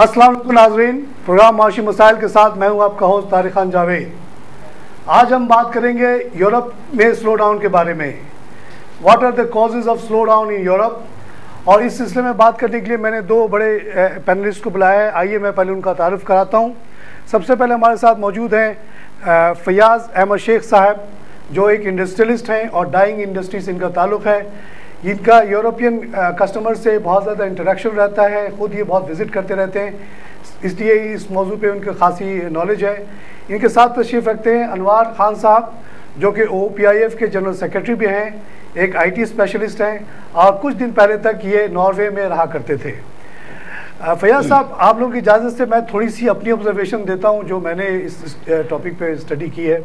अस्सलाम वालेकुम नाज़रीन, प्रोग्राम माशी मसाइल के साथ मैं हूं आपका होस्ट तारिक खान जावेद। आज हम बात करेंगे यूरोप में स्लो डाउन के बारे में। What are the causes of slow down in Europe. और इस सिलसिले में बात करने के लिए मैंने दो बड़े पैनलिस्ट को बुलाया है। आइए मैं पहले उनका तारुफ कराता हूँ। सबसे पहले हमारे साथ मौजूद हैं फयाज़ अहमद शेख साहब, जो एक इंडस्ट्रियलिस्ट हैं और डाइंग इंडस्ट्री से इनका ताल्लुक़ है। इनका यूरोपियन कस्टमर से बहुत ज़्यादा इंटरेक्शन रहता है, ख़ुद ये बहुत विज़िट करते रहते हैं, इसलिए इस मौजू पे उनकी खासी नॉलेज है। इनके साथ तशरीफ़ रखते हैं अनवार खान साहब, जो कि OPIF के जनरल सेक्रेटरी भी हैं, एक IT स्पेशलिस्ट हैं और कुछ दिन पहले तक ये नॉर्वे में रहा करते थे। फयाज़ साहब, आप लोगों की इजाज़त से मैं थोड़ी सी अपनी ऑब्जर्वेशन देता हूँ जो मैंने इस टॉपिक पे स्टडी की है।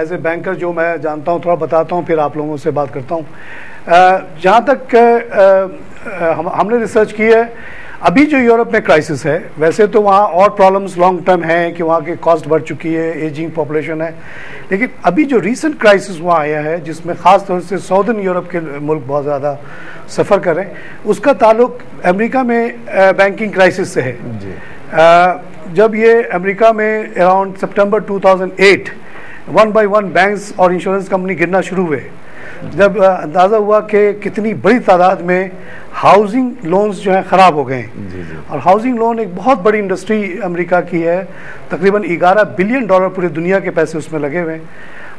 एज ए बैंकर जो मैं जानता हूँ थोड़ा बताता हूँ, फिर आप लोगों से बात करता हूँ। जहाँ तक हमने रिसर्च की है, अभी जो यूरोप में क्राइसिस है, वैसे तो वहाँ और प्रॉब्लम्स लॉन्ग टर्म हैं कि वहाँ की कॉस्ट बढ़ चुकी है, एजिंग पॉपुलेशन है, लेकिन अभी जो रीसेंट क्राइसिस वहाँ आया है, जिसमें ख़ास तौर से साउदर्न यूरोप के मुल्क बहुत ज़्यादा सफ़र कर रहे हैं, उसका ताल्लुक अमेरिका में बैंकिंग क्राइसिस से है। जब ये अमेरिका में अराउंड सितंबर 2008 1 by 1 बैंक्स और इंश्योरेंस कंपनी गिरना शुरू हुए, जब अंदाज़ा हुआ कि कितनी बड़ी तादाद में हाउसिंग लोन्स जो हैं ख़राब हो गए हैं। और हाउसिंग लोन एक बहुत बड़ी इंडस्ट्री अमेरिका की है, तकरीबन $11 बिलियन पूरी दुनिया के पैसे उसमें लगे हुए हैं।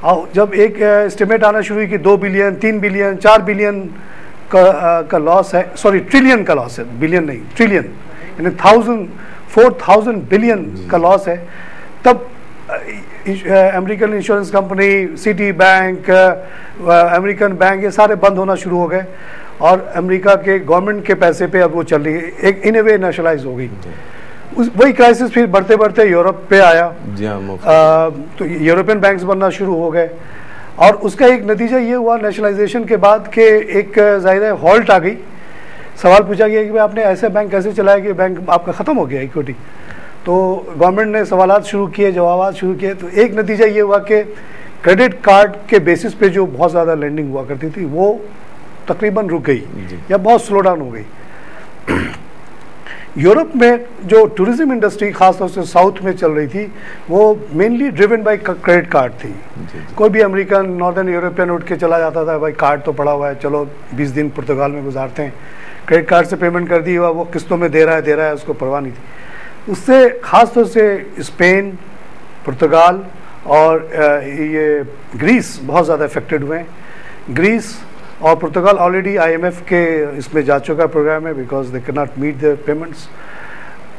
और जब एक एस्टिमेट आना शुरू हुई कि 2 बिलियन 3 बिलियन 4 बिलियन का लॉस है, सॉरी ट्रिलियन का लॉस है, बिलियन नहीं ट्रिलियन, यानी 4,000 बिलियन का लॉस है, तब American insurance company, city bank, American bank, ये सारे बंद होना शुरू हो गए और अमेरिका के गवर्नमेंट के पैसे पे अब वो चल रही है, एक इन ए वे नेशनलाइज हो गई। वही क्राइसिस फिर बढ़ते बढ़ते यूरोप पे आया। तो यूरोपियन बैंक्स बनना शुरू हो गए और उसका एक नतीजा ये हुआ नेशनलाइजेशन के बाद कि एक ज़ाहिर है हॉल्ट आ गई। सवाल पूछा गया कि भाई आपने ऐसे बैंक कैसे चलाया कि बैंक आपका ख़त्म हो गया इक्विटी। तो गवर्नमेंट ने सवालात शुरू किए, जवाबात शुरू किए, तो एक नतीजा ये हुआ कि क्रेडिट कार्ड के बेसिस पे जो बहुत ज़्यादा लेंडिंग हुआ करती थी वो तकरीबन रुक गई या बहुत स्लो डाउन हो गई। यूरोप में जो टूरिज्म इंडस्ट्री खासतौर से साउथ में चल रही थी, वो mainly driven by credit card थी। कोई भी अमेरिकन नॉर्दर्न यूरोपियन उठ के चला जाता था, भाई कार्ड तो पड़ा हुआ है, चलो 20 दिन पुर्तगाल में गुजारते हैं, क्रेडिट कार्ड से पेमेंट कर दी, वो किस्तों में दे रहा है, उसको परवाह नहीं थी। उससे ख़ास तौर से स्पेन, पुर्तगाल और ये ग्रीस बहुत ज़्यादा इफेक्टेड हुए हैं। ग्रीस और पुर्तगाल ऑलरेडी IMF के इसमें जा चुका प्रोग्राम है, because they can not meet their payments.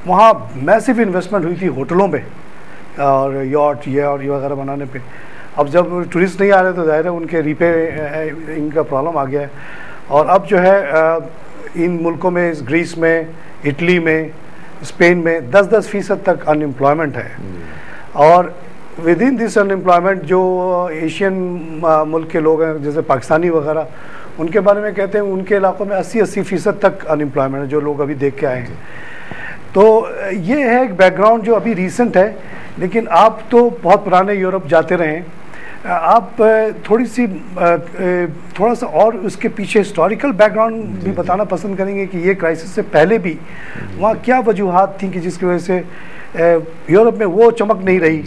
वहाँ मैसिव इन्वेस्टमेंट हुई थी होटलों में और यॉट ये और ये वगैरह बनाने पे। अब जब टूरिस्ट नहीं आ रहे तो जाहिर है उनके रीपे इनका प्रॉब्लम आ गया है। और अब जो है इन मुल्कों में, इस ग्रीस में, इटली में, स्पेन में 10% तक अनएम्प्लॉयमेंट है। और विद इन दिस अनएम्प्लॉयमेंट जो एशियन मुल्क के लोग हैं, जैसे पाकिस्तानी वगैरह, उनके बारे में कहते हैं उनके इलाकों में 80% तक अनएम्प्लॉयमेंट है, जो लोग अभी देख के आए हैं। तो ये है एक बैकग्राउंड जो अभी रीसेंट है, लेकिन आप तो बहुत पुराने यूरोप जाते रहे हैं, आप थोड़ा सा और उसके पीछे हिस्टोरिकल बैकग्राउंड भी बताना पसंद करेंगे कि ये क्राइसिस से पहले भी वहाँ क्या वजूहात थी कि जिसकी वजह से यूरोप में वो चमक नहीं रही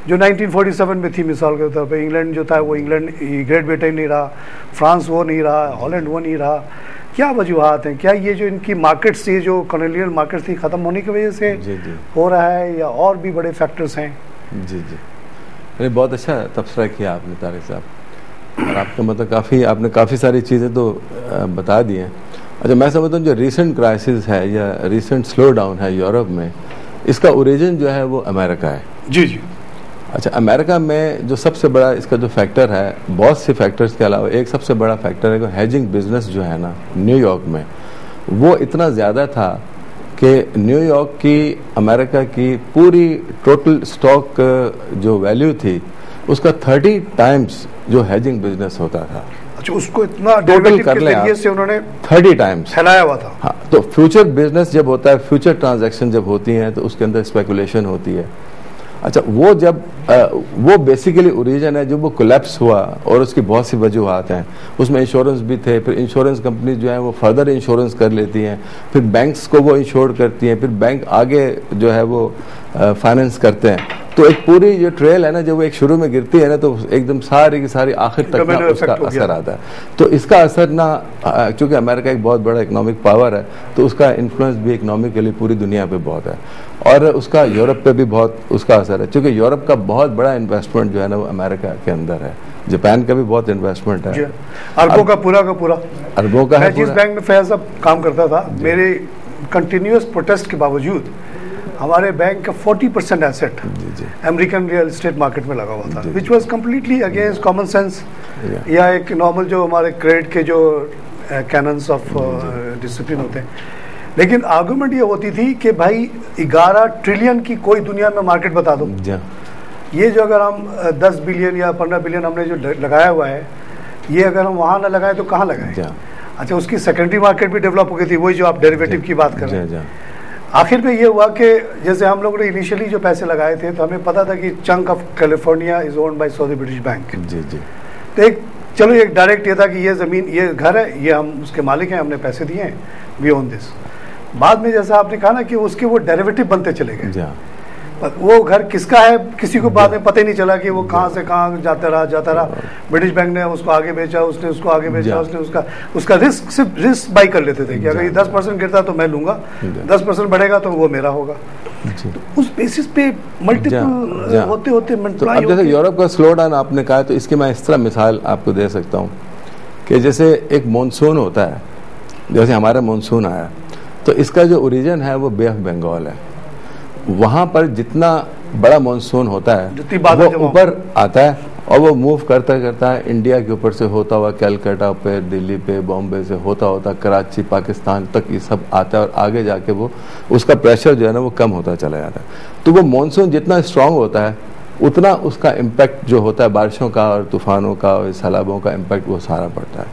जो 1947 में थी। मिसाल के तौर पे इंग्लैंड जो था वो इंग्लैंड ग्रेट ब्रिटेन नहीं रहा, फ्रांस वो नहीं रहा, हॉलैंड वो नहीं रहा। क्या वजूहात हैं? क्या ये जो इनकी मार्केट्स थी, जो कॉलोनियल मार्केट्स थी, ख़त्म होने की वजह से हो रहा है या और भी बड़े फैक्टर्स हैं? जी, बहुत अच्छा तबसरा किया आपने तारिक साहब, और आपका मतलब आपने काफ़ी सारी चीज़ें तो बता दी हैं। अच्छा, मैं समझता हूँ जो रीसेंट क्राइसिस है या रीसेंट स्लो डाउन है यूरोप में, इसका ओरिजिन जो है वो अमेरिका है। जी। अच्छा, अमेरिका में जो सबसे बड़ा इसका जो फैक्टर है, बहुत से फैक्टर्स के अलावा एक सबसे बड़ा फैक्टर है कि हेजिंग बिजनेस जो है ना न्यूयॉर्क में, वो इतना ज़्यादा था कि न्यूयॉर्क की, अमेरिका की पूरी टोटल स्टॉक जो वैल्यू थी उसका 30 टाइम्स जो हेजिंग बिजनेस होता था। अच्छा, उसको इतना टोटल कर ले से उन्होंने 30 टाइम्स फैलाया हुआ था। हाँ, तो फ्यूचर बिजनेस जब होता है, फ्यूचर ट्रांजैक्शन जब होती हैं तो उसके अंदर स्पेकुलेशन होती है अच्छा, वो जब वो बेसिकली ओरिजिन है जब वो कोलैप्स हुआ और उसकी बहुत सी वजूहत हैं। उसमें इंश्योरेंस भी थे, फिर इंश्योरेंस कंपनी जो है वो फर्दर इंश्योरेंस कर लेती हैं, फिर बैंक्स को वो इंश्योर करती हैं, फिर बैंक आगे जो है वो फाइनेंस करते हैं। तो एक पूरी जो ट्रेल है ना, जब वो एक शुरू में गिरती है ना तो एकदम सारी की सारी आखिर तक ना उसका असर आता है। तो इसका असर ना, चूंकि अमेरिका एक बहुत बड़ा इकोनॉमिक पावर है तो उसका इन्फ्लुएंस भी इकोनॉमिकली पूरी दुनिया पे बहुत है, और उसका यूरोप पे भी बहुत उसका असर है, क्योंकि यूरोप का बहुत बड़ा इन्वेस्टमेंट जो है ना वो अमेरिका के अंदर है। जापान का भी बहुत इन्वेस्टमेंट है, अरबों का पूरा अरबों का है। जिस बैंक में फैज साहब काम करता था, मेरे कंटिन्यूअस प्रोटेस्ट के बावजूद हमारे बैंक का 40% asset American real estate market में लगा हुआ था, which was completely against common sense या एक नॉर्मल जो हमारे क्रेडिट के जो कैनन्स ऑफ डिसिप्लिन होते हैं। लेकिन आर्गुमेंट ये होती थी कि भाई 11 ट्रिलियन की कोई दुनिया में मार्केट बता दो, ये जो अगर हम 10 बिलियन या 15 बिलियन हमने जो लगाया हुआ है, ये अगर हम वहाँ ना लगाए तो कहाँ लगाए। अच्छा, उसकी सेकेंडरी मार्केट भी डेवलप हो गई थी, वही जो आप डेरिवेटिव की बात कर रहे हैं। आखिर में ये हुआ कि जैसे हम लोगों ने इनिशियली जो पैसे लगाए थे तो हमें पता था कि chunk of California is owned by Saudi British bank. तो एक डायरेक्ट ये था कि ये ज़मीन, ये घर है, ये हम उसके मालिक हैं, हमने पैसे दिए हैं, वी ओन दिस। बाद में जैसा आपने कहा ना कि उसके वो डेरिवेटिव बनते चले गए, वो घर किसका है किसी को बाद में पता ही नहीं चला कि वो कहाँ से कहाँ जाता रहा। ब्रिटिश बैंक ने उसको आगे बेचा, उसने उसको आगे बेचा, उसने उसका रिस्क सिर्फ रिस्क बाई कर लेते थे कि अगर ये 10% गिरता तो मैं लूंगा, 10% बढ़ेगा तो वो मेरा होगा। तो उस बेसिस पे मल्टीपल होते होते तो अब जैसे यूरोप का स्लो डाउन आपने कहा, तो इसकी मैं इस तरह मिसाल आपको दे सकता हूँ कि जैसे एक मानसून होता है, जैसे हमारा मानसून आया तो इसका जो ओरिजिन है वो बे ऑफ बंगाल है। वहां पर जितना बड़ा मानसून होता है वो ऊपर आता है और वो मूव करता करता है इंडिया के ऊपर से होता हुआ कैलकाटा पे, दिल्ली पे, बॉम्बे से होता होता कराची, पाकिस्तान तक ये सब आता है, और आगे जाके वो उसका प्रेशर जो है ना वो कम होता चला जाता है। तो वो मानसून जितना स्ट्रांग होता है उतना उसका इम्पैक्ट जो होता है बारिशों का और तूफानों का और सैलाबों का इम्पैक्ट वो सारा पड़ता है।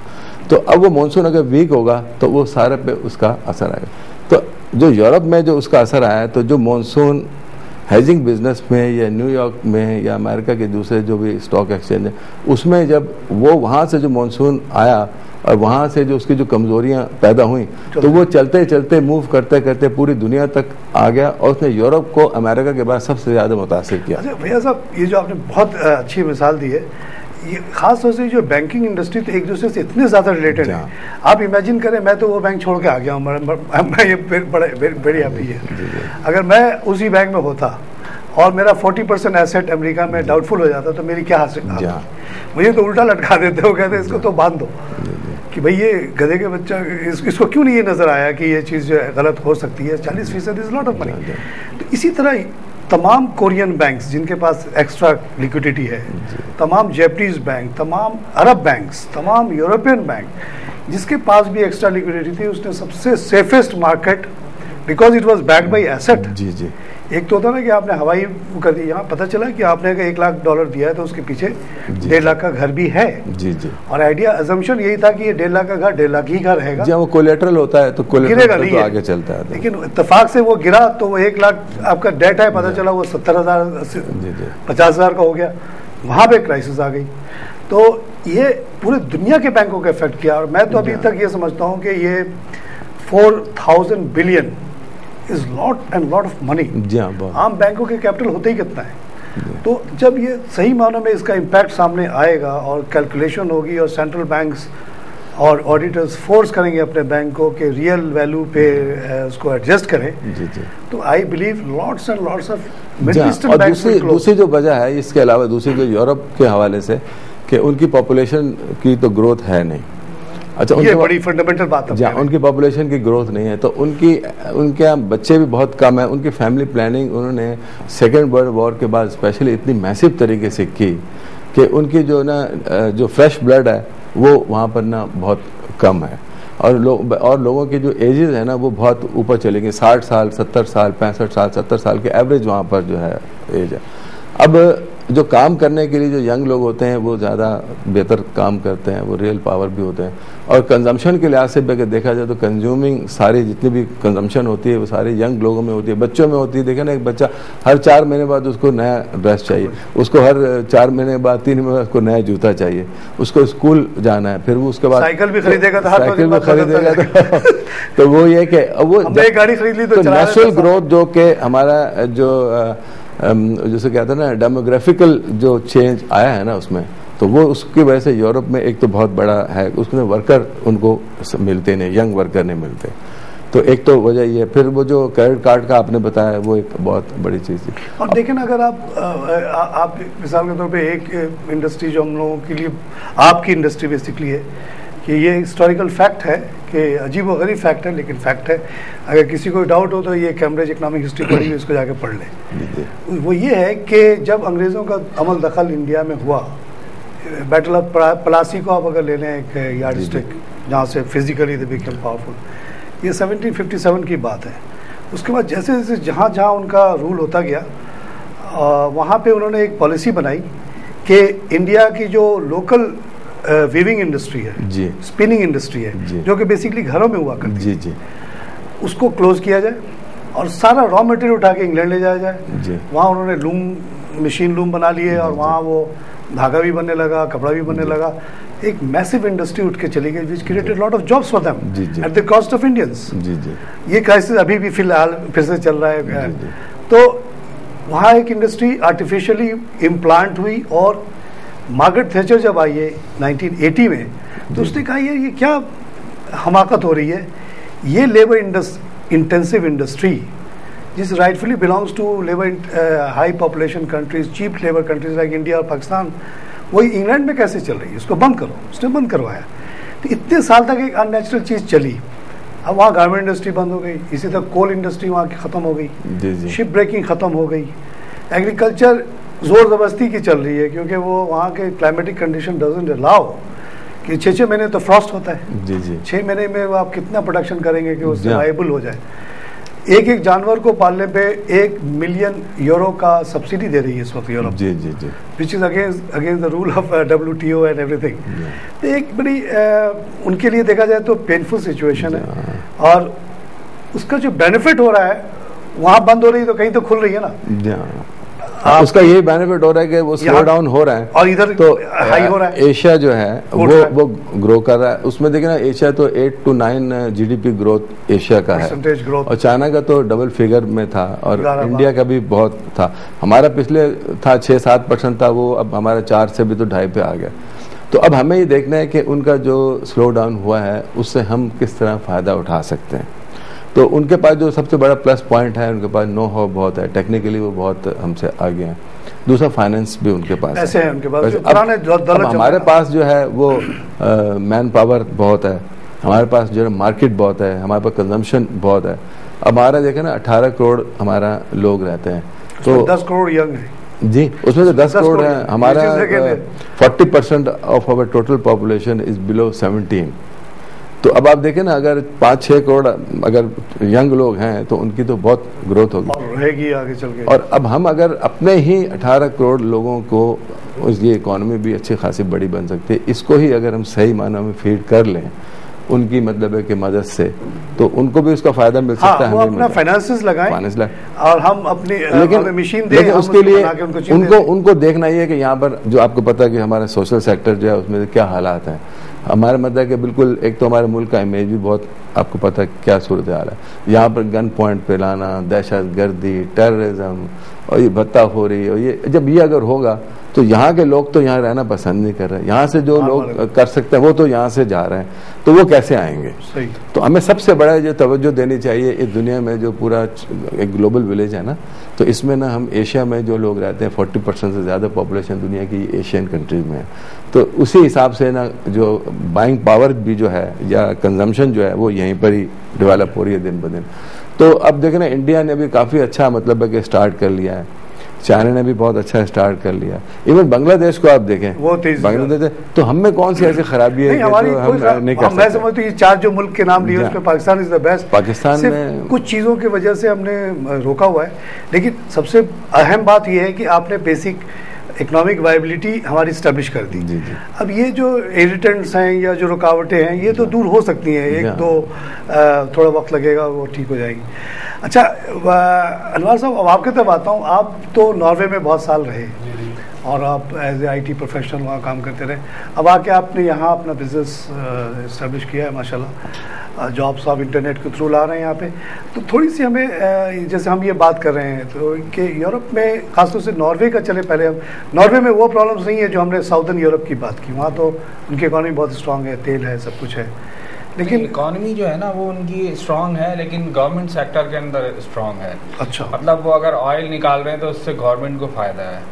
तो अब वो मानसून अगर वीक होगा तो वो सारे पे उसका असर आएगा। तो जो यूरोप में जो उसका असर आया है, तो जो मानसून हेजिंग बिजनेस में या न्यूयॉर्क में या अमेरिका के दूसरे जो भी स्टॉक एक्सचेंज है उसमें जब वो वहाँ से जो मानसून आया और वहाँ से जो उसकी जो कमजोरियाँ पैदा हुई तो वो चलते चलते मूव करते करते पूरी दुनिया तक आ गया और उसने यूरोप को अमेरिका के बाद सबसे ज़्यादा मुतासिर किया। भैया साहब, ये जो आपने बहुत अच्छी मिसाल दी है, ये खास तौर से जो बैंकिंग इंडस्ट्री तो एक दूसरे से इतने ज़्यादा रिलेटेड है। आप इमेजिन करें, मैं तो वो बैंक छोड़ के आ गया हूँ, मैं ये बड़ी हैप्पी है। अगर मैं उसी बैंक में होता और मेरा 40% एसेट अमेरिका में डाउटफुल हो जाता तो मेरी क्या हासिल, मुझे तो उल्टा लटका देते हो, कहते इसको तो बांध दो कि भाई ये गधे के बच्चा, इसको क्यों नहीं ये नज़र आया कि ये चीज़ जो है गलत हो सकती है। 40% इज लॉट ऑफ मनी। तो इसी तरह तमाम कोरियन बैंक्स जिनके पास एक्स्ट्रा लिक्विडिटी है, तमाम जैपनीज बैंक, तमाम अरब बैंक्स, तमाम यूरोपियन बैंक जिसके पास भी एक्स्ट्रा लिक्विडिटी थी, उसने सबसे safest market, because it was backed by asset. जी। एक तो होता ना कि आपने हवाई कर दी, यहाँ पता चला कि आपने अगर $1 लाख दिया है तो उसके पीछे 1.5 लाख का घर भी है। जी। और आइडिया अजम्पशन यही था कि ये 1.5 लाख का घर 1.5 लाख ही घर रहेगा, जब वो कोलेटरल होता है तो गिरेगा नहीं, तो आगे चलता है। लेकिन इत्तेफाक से वो गिरा तो वो 1 लाख आपका डेट है, पता चला वो 70,000 50,000 का हो गया, वहाँ पे क्राइसिस आ गई। तो ये पूरे दुनिया के बैंकों को इफेक्ट किया। और मैं तो अभी तक ये समझता हूँ कि ये 4,000 billion is lot and lot of money. आम बैंकों के कैपिटल होते ही कितना है। तो जब ये सही मानों में इसका इम्पैक्ट सामने आएगा और कैलकुलेशन होगी और सेंट्रल बैंक्स और ऑडिटर्स फोर्स करेंगे अपने बैंकों के रियल वैल्यू पे उसको एडजस्ट करें, तो I believe lots and lots of middle eastern banks will close. दूसरी जो वजह है इसके अलावा, दूसरी जो यूरोप के हवाले से कि उनकी पॉपुलेशन की तो ग्रोथ है नहीं। अच्छा, ये बड़ी फंडामेंटल बात है। उनकी पॉपुलेशन की ग्रोथ नहीं है तो उनके यहाँ बच्चे भी बहुत कम है। उनकी फैमिली प्लानिंग उन्होंने सेकेंड वर्ल्ड वॉर के बाद स्पेशली इतनी मैसिव तरीके से की कि उनकी जो ना जो फ्रेश ब्लड है वो वहाँ पर ना बहुत कम है। और लोगों की जो एजेस है ना वो बहुत ऊपर चले गए, 60 साल, 70 साल, 65 साल, 70 साल के एवरेज वहाँ पर जो है एज है। अब जो काम करने के लिए जो यंग लोग होते हैं वो ज़्यादा बेहतर काम करते हैं, वो रियल पावर भी होते हैं। और कंजम्पशन के लिहाज से भी अगर देखा जाए तो कंज्यूमिंग सारी जितनी भी कंजम्पशन होती है वो सारे यंग लोगों में होती है, बच्चों में होती है। देखा ना, एक बच्चा हर 4 महीने बाद उसको नया ड्रेस चाहिए, उसको हर 4 महीने बाद 3 महीने बाद उसको नया जूता चाहिए, उसको स्कूल जाना है, फिर वो उसके बाद साइकिल भी खरीदेगा तो वो ये कि वो गाड़ी खरीद ली तो नेचुरल ग्रोथ जो कि हमारा जो जैसे कहते हैं ना डेमोग्राफिकल जो चेंज आया है ना उसमें, तो वो उसकी वजह से यूरोप में एक तो बहुत बड़ा है, उसमें वर्कर उनको मिलते नहीं, यंग वर्कर नहीं मिलते। तो एक तो वजह ये, फिर वो जो क्रेडिट कार्ड का आपने बताया वो एक बहुत बड़ी चीज़ थी। और देखें ना, अगर आप मिसाल के तौर पे एक इंडस्ट्री जो हम लोगों के लिए आपकी इंडस्ट्री बेसिकली है कि ये हिस्टोरिकल फैक्ट है कि अजीब व गरीब फैक्ट है लेकिन फैक्ट है। अगर किसी को डाउट हो तो ये कैम्ब्रिज इकोनॉमिक हिस्ट्री पढ़ी हुई, इसको जाके पढ़ ले। वो ये है कि जब अंग्रेज़ों का अमल दखल इंडिया में हुआ, बैटल ऑफ प्लासी को आप अगर ले लें एक यार्ड स्टिक जहाँ से फिजिकली दे बिकेम पावरफुल, ये 1757 की बात है। उसके बाद जैसे जैसे जहाँ जहाँ उनका रूल होता गया वहाँ पे उन्होंने एक पॉलिसी बनाई कि इंडिया की जो लोकल वीविंग इंडस्ट्री है, स्पिनिंग इंडस्ट्री है, जो कि बेसिकली घरों में हुआ करती है, उसको क्लोज किया जाए और सारा रॉ मटेरियल उठा के इंग्लैंड ले जाया जाए। वहाँ उन्होंने लूम, मशीन लूम बना लिए और वहाँ वो धागा भी बनने लगा, कपड़ा भी बनने लगा। एक मैसिव इंडस्ट्री उठ के चली गई which created lot of jobs for them at the cost of Indians. ये क्राइसिस अभी भी फिलहाल फिर से चल रहा है। तो वहाँ एक इंडस्ट्री आर्टिफिशियली इम्प्लांट हुई और मार्गरेट थैचर जब आई है 1980 में, तो उसने कहा ये क्या हमाकत हो रही है, ये लेबर इंटेंसिव इंडस्ट्री जिस rightfully belongs to labour high population countries, cheap labour countries like India और पाकिस्तान, वही इंग्लैंड में कैसे चल रही है, उसको बंद करो। उसने बंद करवाया। तो इतने साल तक एक अननेचुरल चीज़ चली। अब वहाँ गारमेंट इंडस्ट्री बंद हो गई, इसी तरह कोल इंडस्ट्री वहाँ की ख़त्म हो गई, शिप ब्रेकिंग ख़त्म हो गई, एग्रीकल्चर जोर ज़बरदस्ती की चल रही है क्योंकि वो वहाँ के क्लाइमेटिक कंडीशन डजंट अलाउ कि 6 महीने तो फ्रॉस्ट होता है। 6 महीने में आप कितना प्रोडक्शन करेंगे कि वो सर्वाइबल हो जाए। एक जानवर को पालने पे €1 मिलियन का सब्सिडी दे रही है इस वक्त Europe, which is against the rule of WTO and everything. तो एक बड़ी उनके लिए देखा जाए तो पेनफुल सिचुएशन है। और उसका जो बेनिफिट हो रहा है, वहाँ बंद हो रही है तो कहीं तो खुल रही है ना। उसका यही बेनिफिट हो रहा है कि वो स्लो डाउन हो रहा है और इधर तो हाई हो रहा है। एशिया जो है वो ग्रो कर रहा है। उसमें देखिए ना, एशिया तो 8 to 9 GDP ग्रोथ एशिया का है, और चाइना का तो डबल फिगर में था, और इंडिया का भी बहुत था। हमारा पिछले था 6-7% था, वो अब हमारा 4 से भी तो 2.5 पे आ गया। तो अब हमें ये देखना है कि उनका जो स्लो डाउन हुआ है उससे हम किस तरह फ़ायदा उठा सकते हैं। तो उनके पास जो सबसे बड़ा प्लस पॉइंट है, उनके पास नो हाउ बहुत है, टेक्निकली वो बहुत हमसे आगे हैं। दूसरा फाइनेंस भी उनके पास ऐसे है उनके पास। अब हमारे पास जो है वो मैन पावर बहुत है, हमारे पास जो है मार्केट बहुत है, हमारे पास कंजम्पशन बहुत है। अब हमारा देखें ना, 18 करोड़ हमारा लोग रहते हैं, तो 10 करोड़ यंग है जी, उसमें तो 10 करोड़ है। हमारा 40% of our total population is below 17। तो अब आप देखें ना, अगर 5-6 करोड़ अगर यंग लोग हैं तो उनकी तो बहुत ग्रोथ होगी और रहेगी आगे चल के। और अब हम अगर अपने ही 18 करोड़ लोगों को, उसकी इकोनॉमी भी अच्छी खासी बड़ी बन सकती है, इसको ही अगर हम सही मायनों में फीड कर लें उनकी मतलब है कि मदद से, तो उनको भी उसका फायदा मिल सकता है। वो अपना फाइनेंसेस लगाएं और हम अपनी मशीन दें, लेकिन उसके लिए उनको देखना ही है कि यहाँ पर जो आपको पता है कि हमारा सोशल सेक्टर जो है उसमें क्या हालात हैं। हमारा मतलब है कि बिल्कुल, एक तो हमारे मुल्क का इमेज भी बहुत, आपको पता है क्या सूरत हाल है। यहाँ पर गन पॉइंट पे लाना, दहशत गर्दी, टेररिज्म और ये भत्ताखोरी, और ये जब ये अगर होगा तो यहाँ के लोग तो यहाँ रहना पसंद नहीं कर रहे। यहाँ से जो लोग कर सकते हैं वो तो यहाँ से जा रहे हैं, तो वो कैसे आएंगे। सही। तो हमें सबसे बड़ा जो तवज्जो देनी चाहिए इस दुनिया में, जो पूरा एक ग्लोबल विलेज है ना, तो इसमें ना हम एशिया में जो लोग रहते हैं 40% से ज़्यादा पॉपुलेशन दुनिया की एशियन कंट्रीज में है। तो उसी हिसाब से ना जो बाइंग पावर भी जो है या कंजम्पशन जो है वो यहीं पर ही डेवलप हो रही है दिन ब दिन। तो अब देखें ना, इंडिया ने भी काफ़ी अच्छा मतलब है कि स्टार्ट कर लिया है, चाइना ने भी बहुत अच्छा स्टार्ट कर लिया, इवन बांग्लादेश को आप देखें, वो बांग्लादेश। तो हम में कौन सी ऐसी खराबी है कि जो हम नहीं कर सकते। मैं समझती हूँ 4 जो मुल्क के नाम लिए उसमें Pakistan is the best. Pakistan में कुछ चीज़ों की वजह से हमने रोका हुआ है, लेकिन सबसे अहम बात यह है कि आपने बेसिक इकोनॉमिक वायबिलिटी हमारी स्टैब्लिश कर दी। जी जी। अब ये जो इरिटेंट्स हैं या जो रुकावटें हैं ये तो दूर हो सकती हैं, एक दो थोड़ा वक्त लगेगा, वो ठीक हो जाएगी। अच्छा अनवर साहब, अब आपके तरफ आता हूँ। आप तो नॉर्वे में बहुत साल रहे और आप एज ए IT प्रोफेशनल वहाँ काम करते रहे। अब आके आपने यहाँ अपना बिजनेस इस्टेब्लिश किया है माशाल्लाह, जॉब्स आप इंटरनेट के थ्रू ला रहे हैं यहाँ पे। तो थोड़ी सी हमें, जैसे हम ये बात कर रहे हैं तो कि यूरोप में खासतौर से नॉर्वे का चले, पहले हम नॉर्वे में वो प्रॉब्लम्स नहीं है जो हमने साउदर्न यूरोप की बात की। वहाँ तो उनकी इकॉनमी बहुत स्ट्रांग है, तेल है, सब कुछ है, लेकिन इकोनॉमी जो है ना वो उनकी स्ट्रांग है, लेकिन गवर्नमेंट सेक्टर के अंदर स्ट्रांग है। अच्छा, मतलब वो अगर ऑयल निकाल रहे हैं तो उससे गवर्नमेंट को फायदा है,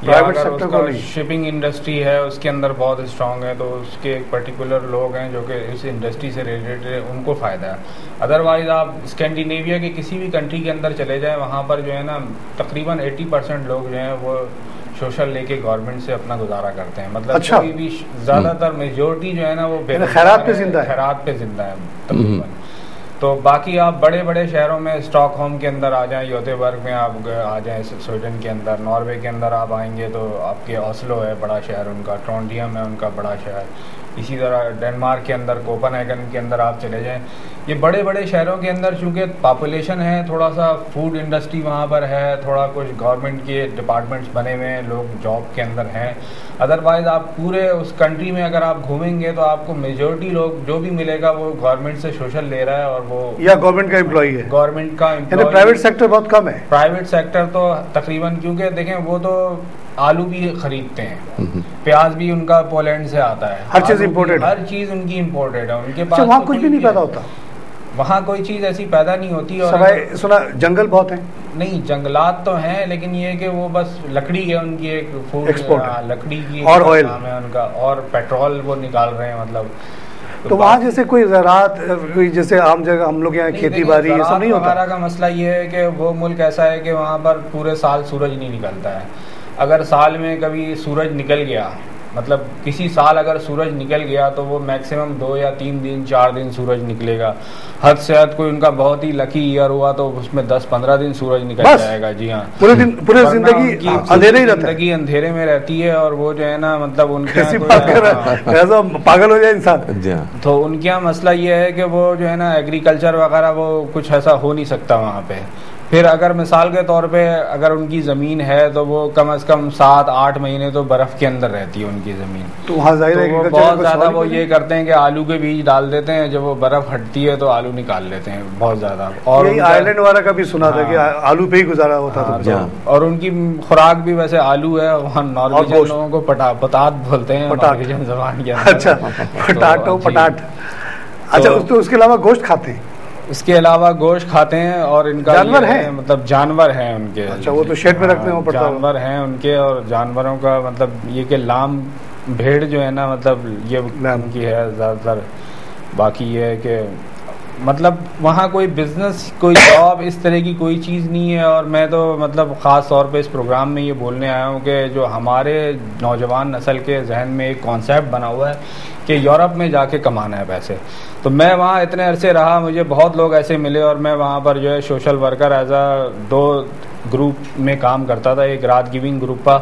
प्राइवेट सेक्टर को नहीं। शिपिंग इंडस्ट्री है उसके अंदर बहुत स्ट्रांग है, तो उसके एक पर्टिकुलर लोग हैं जो कि इस इंडस्ट्री से रिलेटेड है, उनको फ़ायदा है। अदरवाइज आप स्कैंडिनेविया के किसी भी कंट्री के अंदर चले जाएं, वहाँ पर जो है ना तकरीबन 80% लोग जो हैं वो सोशल लेके गवर्नमेंट से अपना गुजारा करते हैं। मतलब अच्छा। कोई भी ज़्यादातर मेजोरिटी जो है ना वो खैरात पे जिंदा है, खैरात पे जिंदा है तकरीबन। तो बाकी आप बड़े बड़े शहरों में स्टॉकहोम के अंदर आ जाएं, योतेबर्ग में आप आ जाएं, स्वीडन के अंदर, नॉर्वे के अंदर आप आएंगे तो आपके ओस्लो है बड़ा शहर उनका, ट्रोंडियम है उनका बड़ा शहर, इसी तरह डेनमार्क के अंदर कोपेनहेगन के अंदर आप चले जाएं। ये बड़े बड़े शहरों के अंदर चूँकि पॉपुलेशन है, थोड़ा सा फूड इंडस्ट्री वहाँ पर है, थोड़ा कुछ गवर्नमेंट के डिपार्टमेंट्स बने हुए हैं, लोग जॉब के अंदर हैं। अदरवाइज आप पूरे उस कंट्री में अगर आप घूमेंगे तो आपको मेजोरिटी लोग जो भी मिलेगा वो गवर्नमेंट से सोशल ले रहा है, और वो या गवर्नमेंट का एम्प्लॉई है, गवर्नमेंट का एम्प्लॉई। प्राइवेट सेक्टर बहुत कम है। प्राइवेट सेक्टर तो तकरीबन, क्योंकि देखें वो तो आलू भी खरीदते हैं, प्याज भी उनका पोलैंड से आता है, हर चीज इम्पोर्टेड, हर चीज उनकी इम्पोर्टेड है उनके पास। वहाँ कुछ भी नहीं पैदा होता, वहाँ कोई चीज ऐसी पैदा नहीं होती। और सुना जंगल बहुत है। नहीं, जंगलात तो हैं, लेकिन ये कि वो बस लकड़ी है उनकी, एक फूड एक्सपोर्ट, लकड़ी की और ऑयल है उनका, और पेट्रोल वो निकाल रहे हैं। मतलब तो वहाँ जैसे कोई ज़राअत, जैसे आम जगह हम लोग यहाँ खेती बाड़ी ये सब नहीं होता का मसला ये है कि वो मुल्क ऐसा है कि वहाँ पर पूरे साल सूरज नहीं निकलता है। अगर साल में कभी सूरज निकल गया, मतलब किसी साल अगर सूरज निकल गया तो वो मैक्सिमम 2 या 3 दिन 4 दिन सूरज निकलेगा। हद से हद कोई उनका बहुत ही लकी ईयर हुआ तो उसमें 10-15 दिन सूरज निकल जाएगा। जी हाँ, पूरे जिंदगी अंधेरे ही रहता है, जिंदगी अंधेरे में रहती है। और वो जो है ना, मतलब उनके ऐसा पागल हो जाए इंसान। तो उनके यहाँ मसला ये है कि वो जो है ना एग्रीकल्चर वगैरह वो कुछ ऐसा हो नहीं सकता वहाँ पे। फिर अगर मिसाल के तौर पे अगर उनकी ज़मीन है तो वो कम से कम 7-8 महीने तो बर्फ़ के अंदर रहती है उनकी ज़मीन। तो वहाँ जाहिर है वो बहुत ज़्यादा वो ये करते हैं कि आलू के बीज डाल देते हैं, जब वो बर्फ़ हटती है तो आलू निकाल लेते हैं बहुत ज़्यादा। और आइलैंड वाला का भी सुना था कि आलू पे ही गुजारा होता था। और उनकी खुराक भी वैसे आलू है। वहाँ नॉर्वेजियन लोगों को पटाट बोलते हैं नॉर्वेजियन ज़बान के अंदर। अच्छा, पटाट। अच्छा, उसके अलावा गोश्त खाते हैं? इसके अलावा गोश्त खाते हैं। और इनका जानवर है, मतलब जानवर हैं उनके। अच्छा, वो तो शेड में रखते हैं, वो जानवर हैं उनके। और जानवरों का मतलब ये कि लाम भेड़ जो है ना, मतलब ये उनकी है ज़्यादातर। बाकी ये है कि मतलब वहाँ कोई बिजनेस, कोई जॉब, इस तरह की कोई चीज़ नहीं है। और मैं तो मतलब ख़ास तौर पे इस प्रोग्राम में ये बोलने आया हूँ कि जो हमारे नौजवान नस्ल के जहन में एक कॉन्सेप्ट बना हुआ है कि यूरोप में जाके कमाना है पैसे। तो मैं वहाँ इतने अरसे रहा, मुझे बहुत लोग ऐसे मिले, और मैं वहाँ पर जो है social worker as a 2 group में काम करता था, एक रात गिविंग ग्रुप का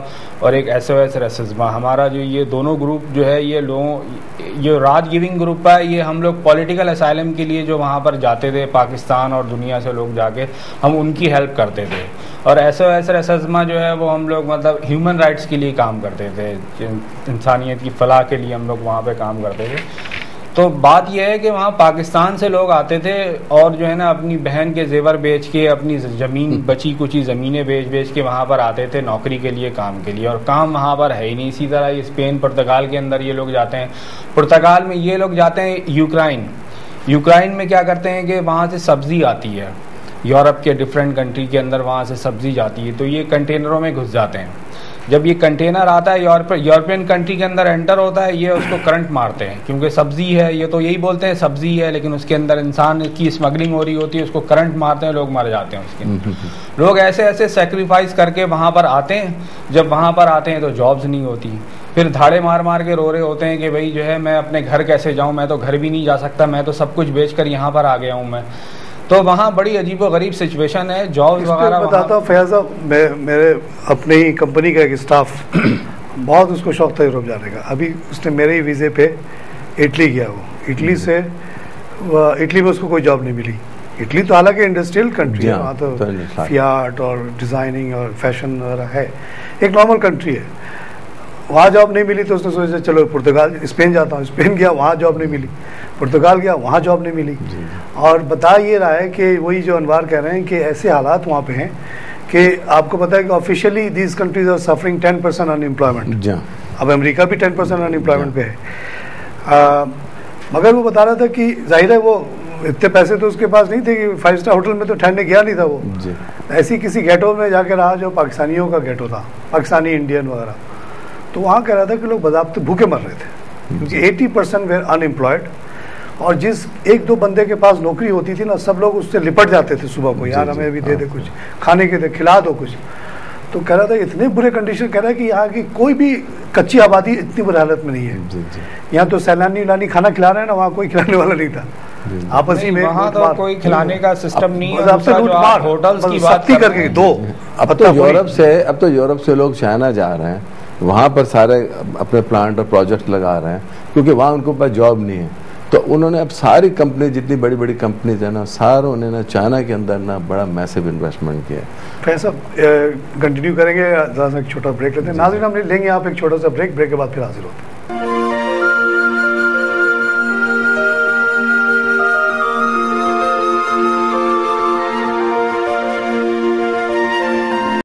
और एक SOS रेसिज्मा। हमारा जो ये दोनों ग्रुप जो है, ये लोगों, ये रात गिविंग ग्रुप है, ये हम लोग पॉलिटिकल असाइलम के लिए जो वहाँ पर जाते थे पाकिस्तान और दुनिया से लोग जाके, हम उनकी हेल्प करते थे। और SOS रेसिज्मा जो है वो हम लोग मतलब ह्यूमन राइट्स के लिए काम करते थे, इंसानियत की फलाह के लिए हम लोग वहाँ पर काम करते थे। तो बात यह है कि वहाँ पाकिस्तान से लोग आते थे और जो है ना अपनी बहन के जेवर बेच के, अपनी ज़मीन, बची कुची ज़मीनें बेच के वहाँ पर आते थे नौकरी के लिए, काम के लिए। और काम वहाँ पर है ही नहीं। इसी तरह ये स्पेन, पुर्तगाल के अंदर ये लोग जाते हैं। पुर्तगाल में ये लोग जाते हैं यूक्राइन में क्या करते हैं कि वहाँ से सब्ज़ी आती है, यूरोप के डिफरेंट कंट्री के अंदर वहाँ से सब्ज़ी जाती है, तो ये कंटेनरों में घुस जाते हैं। जब ये कंटेनर आता है यूरोपियन कंट्री के अंदर एंटर होता है, ये उसको करंट मारते हैं, क्योंकि सब्जी है, ये तो यही बोलते हैं सब्जी है, लेकिन उसके अंदर इंसान की स्मगलिंग हो रही होती है, उसको करंट मारते हैं, लोग मर जाते हैं उसके। लोग ऐसे ऐसे सेक्रीफाइस करके वहाँ पर आते हैं। जब वहाँ पर आते हैं तो जॉब्स नहीं होती, फिर धाड़े मार मार के रो रहे होते हैं कि भाई जो है मैं अपने घर कैसे जाऊँ, मैं तो घर भी नहीं जा सकता, मैं तो सब कुछ बेच कर यहाँ पर आ गया हूँ मैं। तो वहाँ बड़ी अजीबोगरीब सिचुएशन है, जॉब वगैरह। बताता हूँ फैज़ साहब, मेरे अपने ही कंपनी का एक स्टाफ बहुत उसको शौक था यूरोप जाने का। अभी उसने मेरे ही वीज़े पे इटली गया, वो इटली से इटली में उसको कोई जॉब नहीं मिली। इटली तो हालांकि इंडस्ट्रियल कंट्री है, वहाँ तो फियाट और डिज़ाइनिंग और फैशन वगैरह है, एक नॉर्मल कंट्री है। वहाँ जॉब नहीं मिली तो उसने सोचा चलो पुर्तगाल, स्पेन जाता हूँ। स्पेन गया, वहाँ जॉब नहीं मिली। पुर्तगाल गया, वहाँ जॉब नहीं मिली। और बता ये रहा है कि वही जो अनवार कह रहे हैं कि ऐसे हालात वहाँ पे हैं कि आपको पता है कि officially these countries are suffering 10% unemployment. अब अमेरिका भी 10% अनएम्प्लॉयमेंट पे है। मगर वो बता रहा था कि जाहिर है वो इतने पैसे तो उसके पास नहीं थे कि 5 स्टार होटल में तो ठहरने गया नहीं था वो। ऐसी किसी गेटो में जाके रहा जो पाकिस्तानियों का गेटो था, पाकिस्तानी इंडियन वगैरह। तो वहाँ कह रहा था कि लोग बाज़ाब्ते भूखे मर रहे थे क्योंकि 80% वेर अनएम्प्लॉयड। और जिस एक दो बंदे के पास नौकरी होती थी ना, सब लोग उससे लिपट जाते थे सुबह को, यार हमें भी दे दे कुछ खाने के, दे खिला दो कुछ। तो कह रहा था इतने बुरे कंडीशन, कह रहा है कि यहाँ की कोई भी कच्ची आबादी इतनी बुरी हालत में नहीं है। यहाँ तो सैलानी उलानी खाना खिला रहे हैं ना, वहाँ कोई खिलाने वाला नहीं था। आपस में वहाँ तो कोई खिलाने का सिस्टम नहीं है। होटल्स की बात करके दो। अब तो यूरोप से लोग चाइना जा रहे हैं, वहाँ पर सारे अपने प्लांट और प्रोजेक्ट लगा रहे हैं क्योंकि वहाँ उनको पास जॉब नहीं है। तो उन्होंने अब सारी कंपनी, जितनी बड़ी बड़ी कंपनीज है ना, सारों ने ना चाइना के अंदर ना बड़ा मैसिव इन्वेस्टमेंट किया। फैज़ साहब कंटिन्यू करेंगे, ज़रा सा एक छोटा ब्रेक लेते हैं। नाज़रीन हम लेंगे आप एक छोटा सा ब्रेक के बाद फिर हाजिर होते हैं।